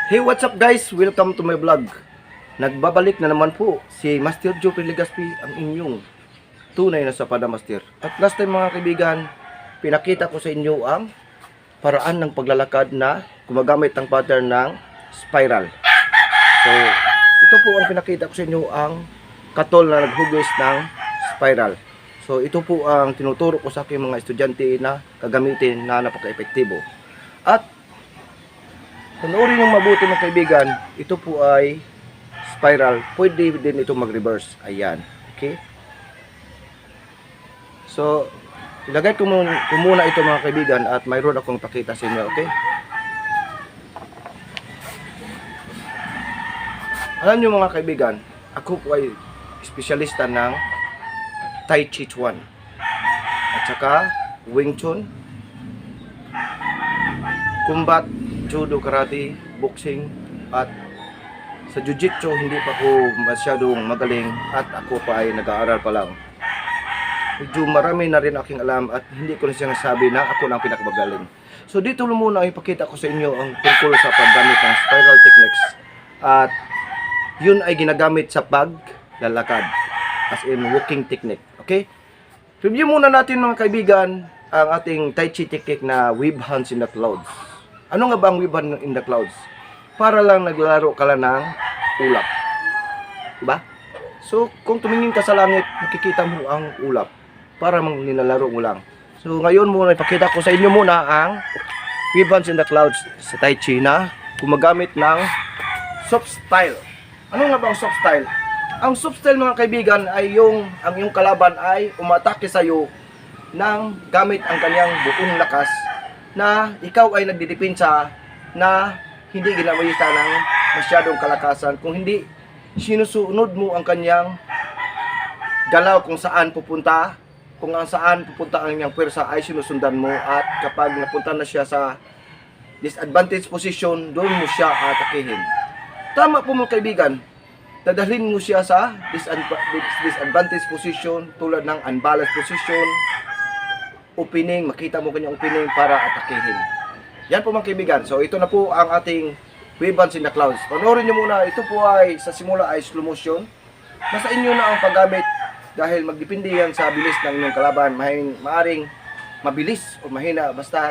Hey, what's up guys? Welcome to my vlog. Nagbabalik na naman po si Master Jupiter Legaspi, ang inyong tunay na Sapada Master. At last time mga kaibigan, pinakita ko sa inyo ang paraan ng paglalakad na gumagamit ng pattern ng spiral. So, ito po ang pinakita ko sa inyo, ang katol na naghugis ng spiral. So, ito po ang tinuturo ko sa aking mga estudyante na kagamitin na napaka-epektibo. At panoorin yung mabuti ng kaibigan, ito po ay spiral. Pwede din ito mag-reverse. Ayan. Okay? So, ilagay ko muna ito mga kaibigan at mayroon akong pakita sa inyo. Okay? Alam nyo mga kaibigan, ako po ay espesyalista ng Tai Chi Chuan at saka Wing Chun, Combat, Judo, Karate, Boxing, at sa Jiu-Jitsu hindi pa ako masyadong magaling at ako pa ay nag-aaral pa lang. Medyo marami na rin aking alam at hindi ko na siya nasabi na ako na ang pinakamagaling. So dito muna ipakita ko sa inyo ang tungkol sa paggamit ng spiral techniques. At yun ay ginagamit sa paglalakad, as in walking technique. Okay? Review muna natin mga kaibigan ang ating Tai Chi technique na wave hands in the clouds. Ano nga ba ang wave hand in the clouds? Para lang naglalaro ka lang ng ulap. Diba? So, kung tumingin ka sa langit, makikita mo ang ulap. Para mang nilalaro mo lang. So, ngayon muna, ipakita ko sa inyo muna ang wave hands in the clouds sa Tai Chi na gumagamit ng soft style. Ano nga ba ang soft style? Ang soft style mga kaibigan ay ang iyong kalaban ay umatake sa iyo ng gamit ang kanyang buong lakas, na ikaw ay nagdidepensa na hindi ginamita ng masyadong kalakasan, kung hindi sinusunod mo ang kanyang galaw kung saan pupunta, kung ang saan pupunta ang kanyang pwersa ay sinusundan mo, at kapag napunta na siya sa disadvantage position, doon mo siya atakihin. Tama po mga kaibigan, dadalhin mo siya sa disadvantage position tulad ng unbalanced position, opening, makita mo kanyang opening para atakihin. Yan po mga kaibigan. So ito na po ang ating wave hands in the clouds. Panoorin nyo muna. Ito po ay sa simula ay slow motion. Nasa inyo na ang paggamit dahil magdepende yan sa bilis ng inyong kalaban. Maaring mabilis o mahina, basta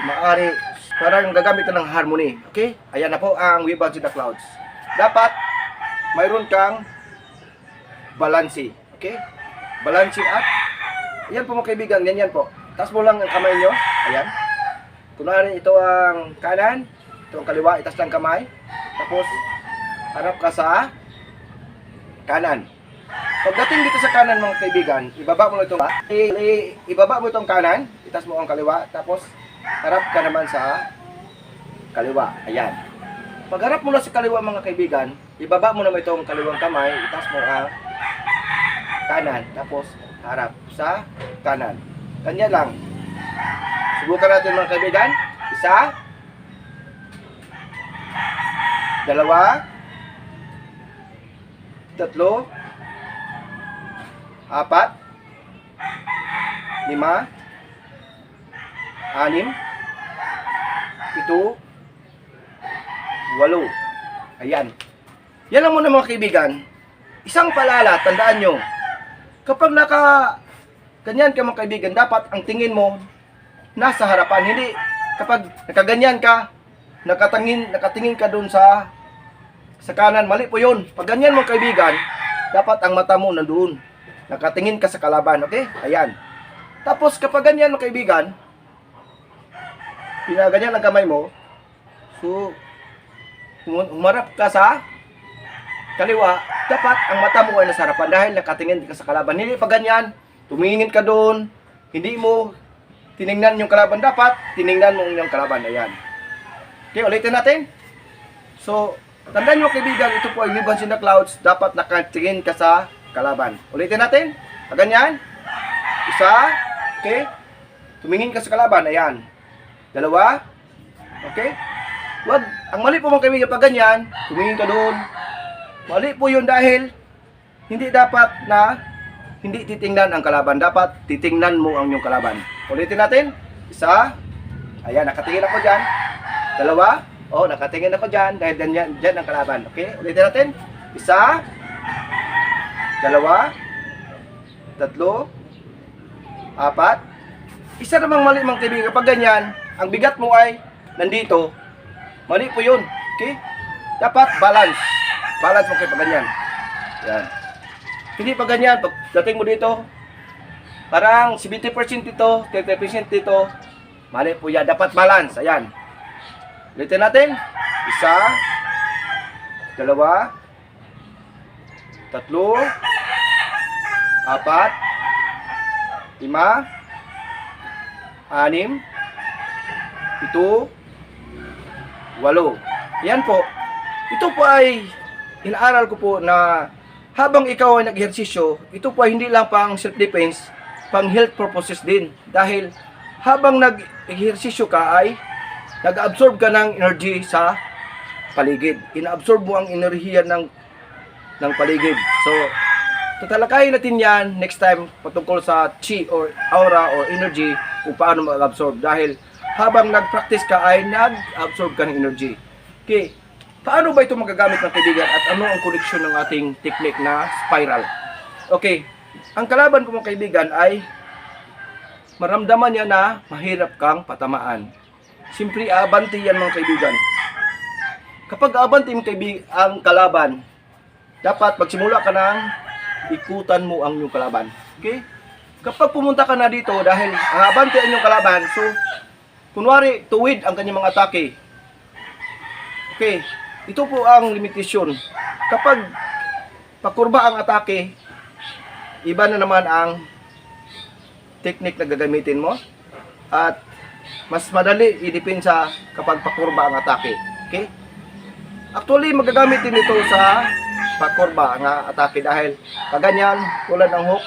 maaari parang gagamit na ng harmony. Okay? Ayan na po ang wave hands in the clouds. Dapat mayroon kang balansi. Okay? Balancing at ayan po mga kaibigan, ganyan po. Taas mo lang ang kamay nyo. Ayan. Kunwari ito ang kanan, ito ang kaliwa, itas lang kamay. Tapos, harap ka sa kanan. Pagdating dito sa kanan mga kaibigan, ibaba mo itong ibaba mo itong kanan, itas mo ang kaliwa, tapos harap ka naman sa kaliwa. Ayan. Pag harap mo na sa kaliwa mga kaibigan, ibaba mo naman itong kaliwang kamay, itas mo ang kanan, tapos harap sa kanan. Kanya lang. Subukan natin mga kaibigan. Isa. Dalawa. Tatlo. Apat. Lima. Anim. Pito. Walo. Ayan. Yan lang muna mga kaibigan. Isang paalala, tandaan nyo. Kapag ganyan ka mga kaibigan, dapat ang tingin mo nasa harapan. Hindi kapag nakaganyan ka, nakatingin ka doon sa kanan, mali po yun. Pag ganyan mga kaibigan, dapat ang mata mo nandoon. Nakatingin ka sa kalaban, okay? Ayan. Tapos kapag ganyan mga kaibigan, pinaganyan ang kamay mo, so humarap ka sa kaliwa, dapat ang mata mo ay nasa harapan dahil nakatingin ka sa kalaban. Hindi pag ganyan, tumingin ka doon, hindi mo tiningnan yung kalaban, dapat tiningnan mo yung kalaban. Ayan. Okay, ulitin natin. So, tandaan nyo kaibigan, ito po ay wave hands in the clouds, dapat nakatingin ka sa kalaban. Ulitin natin. Pag ganyan, isa, okay, tumingin ka sa kalaban. Ayan. Dalawa, okay. Wag, ang mali po mga kaibigan, pag ganyan, tumingin ka doon. Mali po yun dahil hindi dapat na hindi titingnan ang kalaban. Dapat titingnan mo ang iyong kalaban. Ulitin natin. Isa. Ayan, nakatingin ako dyan. Dalawa. Oh, nakatingin ako dyan dahil dyan ang kalaban. Okay, ulitin natin. Isa, dalawa, tatlo, apat. Isa namang mali mga kaibigan. Kapag ganyan, ang bigat mo ay nandito. Mali po yun. Okay? Dapat balance. Balance mo kayo pag ganyan. Yan. Hindi pag ganyan, pag dating mo dito, parang 70% dito, 30% dito. Mali po yan. Dapat balance. Ayan. Ulitin natin. Isa, dalawa, tatlo, apat, lima, anim, pito, walo. Yan po. Ito po ay inaaral ko po na habang ikaw ay nag-ehersisyo, ito po ay hindi lang pang self-defense, pang health purposes din. Dahil habang nag-ehersisyo ka ay nag-absorb ka ng energy sa paligid. Ina-absorb mo ang enerhiya ng paligid. So, tatalakayin natin yan next time patungkol sa chi or aura or energy kung paano mag-absorb. Dahil habang nag-practice ka ay nag-absorb ka ng energy. Okay, paano ba ito magagamit ng kaibigan at ano ang koneksyon ng ating technique na spiral? Okay, ang kalaban ko mga kaibigan ay maramdaman niya na mahirap kang patamaan. Simpre abanti yan mga kaibigan. Kapag abanti mo ang kalaban, dapat magsimula ka ng ikutan mo ang iyong kalaban. Okay? Kapag pumunta ka na dito dahil ang abanti ang iyong kalaban, so kunwari tuwid ang kanyang mga atake. Okay, ito po ang limitasyon. Kapag pakurba ang atake, iba na naman ang technique na gagamitin mo at mas madali idepensa kapag pakurba ang atake. Okay? Actually, magagamit din ito sa pakurba ang atake dahil kaganyan, tulad ng hook,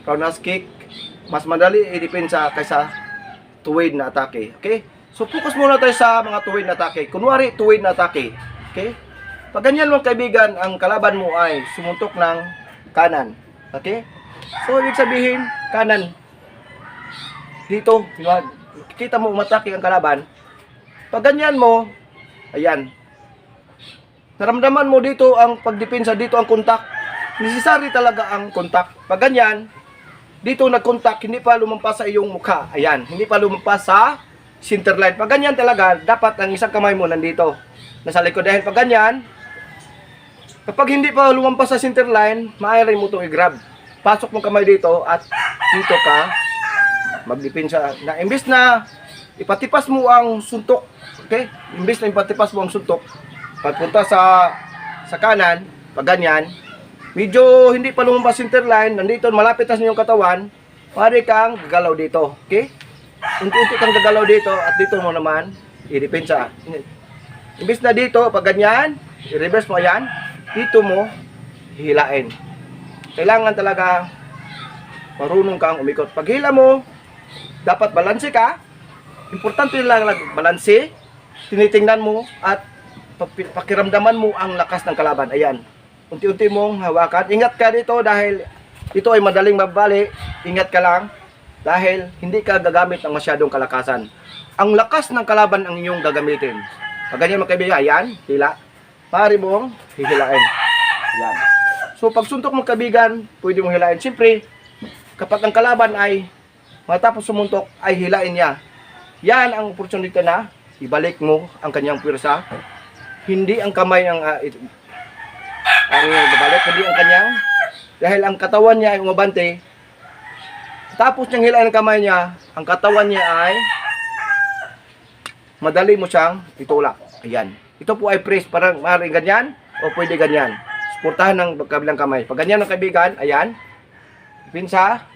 roundhouse kick, mas madali idepensa kaysa tuwid na atake. Okay? So, focus muna tayo sa mga tuwid na atake. Kunwari, tuwid na atake. Okay? Pag ganyan mga kaibigan, ang kalaban mo ay sumuntok ng kanan. Okay? So, ibig sabihin, kanan. Dito, kita mo umatake ang kalaban. Pag ganyan mo, ayan. Naramdaman mo dito ang pagdepensa, dito ang kontak. Necessary talaga ang kontak. Pag ganyan, dito nag-contact, hindi pa lumampas sa iyong mukha. Ayan, hindi pa lumampas sa center line. Pag ganyan talaga, dapat ang isang kamay mo nandito, nasa likod. Dahil pag ganyan, kapag hindi pa lumampas sa center line, maaari mo itong i-grab. Pasok mong kamay dito at dito ka magdepensa. Na imbes na ipatipas mo ang suntok, okay? Imbes na ipatipas mo ang suntok, pagpunta sa kanan, pag ganyan, medyo hindi pa lumabas center line, nandito malapit na sa iyong katawan, pwede kang gagalaw dito, okay? Unti-unti kang gagalaw dito at dito mo naman i-depensa. Imbes na dito, pag ganyan, i-reverse mo yan, dito mo hihilain. Kailangan talaga marunong kang umikot. Pag hila mo, dapat balanse ka. Importante lang balanse. Tinitingnan mo at pakiramdaman mo ang lakas ng kalaban. Ayan. Unti-unti mong hawakan. Ingat ka dito dahil ito ay madaling mabali. Ingat ka lang dahil hindi ka gagamit ng masyadong kalakasan. Ang lakas ng kalaban ang inyong gagamitin. Pag ganyan mga kaibigan, ayan, hila. Pari mong hihilain. Ayan. So pag suntok mong kaibigan, pwede mong hilain. Siyempre, kapag ang kalaban ay matapos sumuntok, ay hilain niya. Yan ang opportunity na ibalik mo ang kanyang pwersa. Hindi ang kamay ang babalik, hindi ang kanyang, dahil ang katawan niya ay umabante. Tapos niyang hilain ang kamay niya, ang katawan niya ay madali mo siyang itulak. Ayan. Ito po ay press, parang maaaring ganyan o pwede ganyan. Suportahan ng kabilang kamay. Pag ganyan ng kaibigan, ayan, pinsa,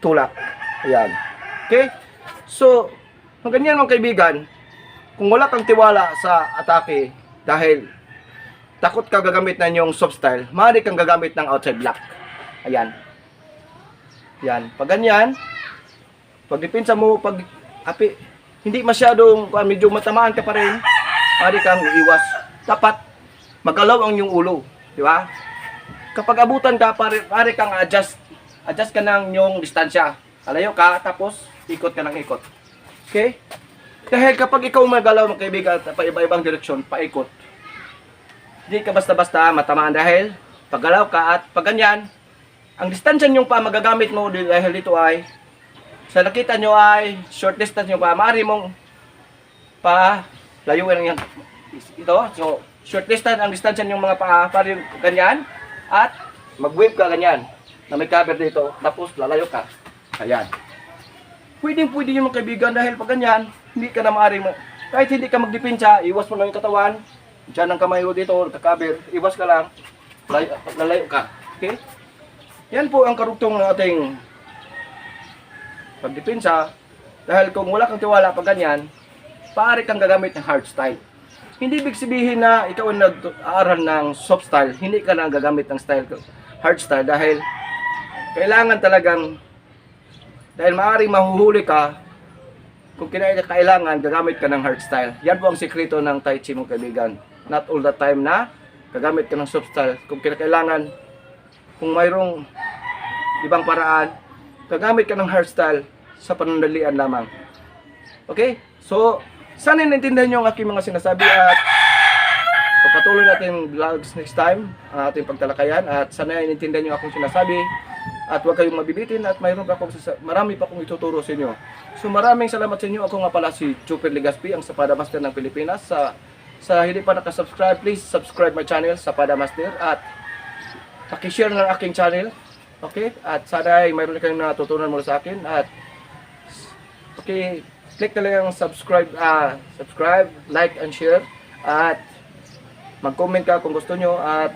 tulak. Ayan. Okay? So, pag ganyan mga kaibigan, kung wala kang tiwala sa atake dahil takot ka gagamit na yung soft style, maaari kang gagamit ng outside block. Ayan. Yan. Pag ganyan, pag depensa mo, pag hindi masyadong, medyo matamaan ka pa rin, maaari kang iiwas. Dapat magalaw ang iyong ulo. Di ba? Kapag abutan ka, maaari kang adjust ka ng iyong distansya. Alayo ka, tapos ikot ka ng ikot. Okay? Dahil kapag ikaw magalaw mga kaibigan at iba-ibang direksyon, paikot, hindi ka basta-basta matamaan dahil paggalaw ka at pag ganyan, ang distansya niyong pa magagamit mo dahil dito ay sa nakita nyo ay short distance nyo pa, maaari mong pa layuin yan ito. So short distance ang distansya nyo mga paa para yung ganyan at mag-wave ka ganyan na may cover dito tapos lalayo ka. Ayan. Pwede yung mga kaibigan dahil pag ganyan, hindi ka na maaari mo. Kahit hindi ka magdipinsa, iwas mo lang yung katawan. Diyan ang kamay mo dito, ka-cover, iwas ka lang, lalayo ka. Okay? Yan po ang karugtong ng ating pagdipinsa. Dahil kung wala kang tiwala pag ganyan, maaari kang gagamit ng hard style. Hindi ibig sabihin na ikaw ang nag-aaral ng soft style, hindi ka na gagamit ng hard style dahil kailangan talagang dahil maaaring mahuhuli ka kung kailangan gagamit ka ng hard style. Yan po ang sikreto ng Tai Chi mong kaibigan. Not all the time na gagamit ka ng soft style. Kung kailangan, kung mayroong ibang paraan, gagamit ka ng hard style sa panandalian lamang. Okay? So, sana naintindihan nyo ang aking mga sinasabi at pagpatuloy natin vlogs next time ang ating pagtalakayan at sana naintindihan nyo akong sinasabi at huwag kayong mabibitin at marami pa akong ituturo sa inyo. So maraming salamat sa inyo. Ako nga pala si Chopper Legaspi, ang Sapada Master ng Pilipinas. Sa hindi pa nakasubscribe, please subscribe my channel, Sapada Master, at pakishare ng aking channel. Okay? At sana ay mayroon kayong natutunan mula sa akin. At okay, click na lang ang subscribe, like and share. At mag-comment ka kung gusto nyo. At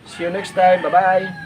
see you next time. Bye-bye!